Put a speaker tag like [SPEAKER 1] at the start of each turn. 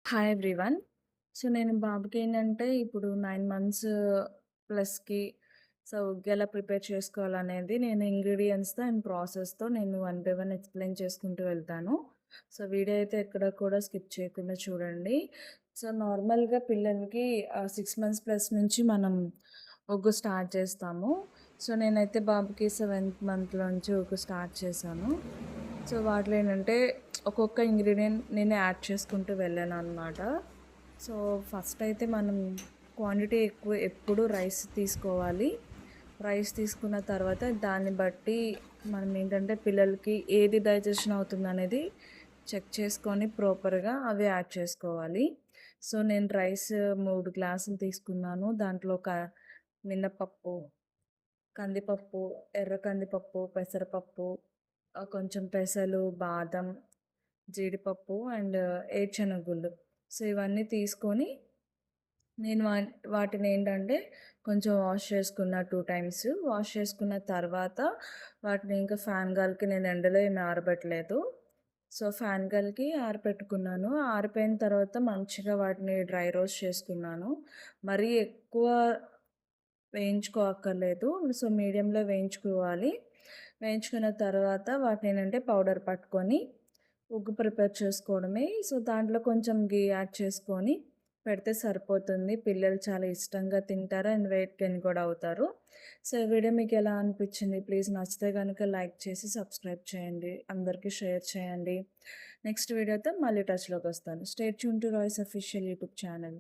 [SPEAKER 1] Hi everyone. So, నేను బాబుకేంటంటే ఇప్పుడు 9 months ప్లస్‌కి ఉగ్గు ఎలా ప్రిపేర్ చేసుకోవాలనేది నేను ఇంగ్రీడియెంట్స్‌తో అండ్ ప్రాసెస్‌తో నేను వన్ బై వన్ ఎక్స్‌ప్లెయిన్ చేసుకుంటూ వెళ్తాను. సో, వీడియో అయితే ఎక్కడ కూడా స్కిప్ చేయకుండా చూడండి. సో, నార్మల్‌గా పిల్లలకి 6 మంత్స్ ప్లస్ నుంచి మనం ఉగ్గు స్టార్ట్ చేస్తాము. సో, నేనైతే బాబుకి 7థ్ మంత్‌లో నుంచి ఉగ్గు స్టార్ట్ చేశాను. సో, వాటిలో ఏంటంటే ఒక్కొక్క ఇంగ్రీడియెంట్ నేను యాడ్ చేసుకుంటూ వెళ్ళాననమాట. సో, ఫస్ట్ అయితే మనం క్వాంటిటీ ఎక్కువ ఎప్పుడు రైస్ తీసుకోవాలి. రైస్ తీసుకున్న తర్వాత దాన్ని బట్టి మనం ఏంటంటే పిల్లలకి ఏది డైజెషన్ అవుతుందనేది చెక్ చేసుకొని ప్రాపర్‌గా అవి యాడ్ చేసుకోవాలి. సో, నేను రైస్ 3 గ్లాసులు తీసుకున్నాను. దాంట్లో మినపప్పు, కందిపప్పు, ఎర్ర కందిపప్పు, పెసరపప్పు, కొంచెం పెసలు, బాదం, జీడిపప్పు అండ్ ఏరుశనగగుళ్ళు. సో, ఇవన్నీ తీసుకొని నేను వాటినేంటంటే కొంచెం వాష్ చేసుకున్న 2 టైమ్స్. వాష్ చేసుకున్న తర్వాత వాటిని ఇంకా ఫ్యాన్ గాలికి నేను ఎండలో ఏమి ఆరబెట్టలేదు. సో, ఫ్యాన్ గాలికి ఆరబెట్టుకున్నాను. ఆరిపోయిన తర్వాత మంచిగా వాటిని డ్రై రోస్ట్ చేసుకున్నాను. మరీ ఎక్కువ వేయించుకోక్కర్లేదు. సో, మీడియంలో వేయించుకోవాలి. వేయించుకున్న తర్వాత వాటినేంటంటే పౌడర్ పట్టుకొని ఉగ్గు ప్రిపేర్ చేసుకోవడమే. సో, దాంట్లో కొంచెం ఘీ యాడ్ చేసుకొని పెడితే సరిపోతుంది. పిల్లలు చాలా ఇష్టంగా తింటారు అండ్ వెయిట్ గెయిన్ కూడా అవుతారు. సో, ఈ వీడియో మీకు ఎలా అనిపించింది? ప్లీజ్ నచ్చితే గనుక లైక్ చేసి సబ్స్క్రైబ్ చేయండి. అందరికీ షేర్ చేయండి. నెక్స్ట్ వీడియోతో మళ్ళీ టచ్‌లోకి వస్తాను. Stay tune to Royce official YouTube channel.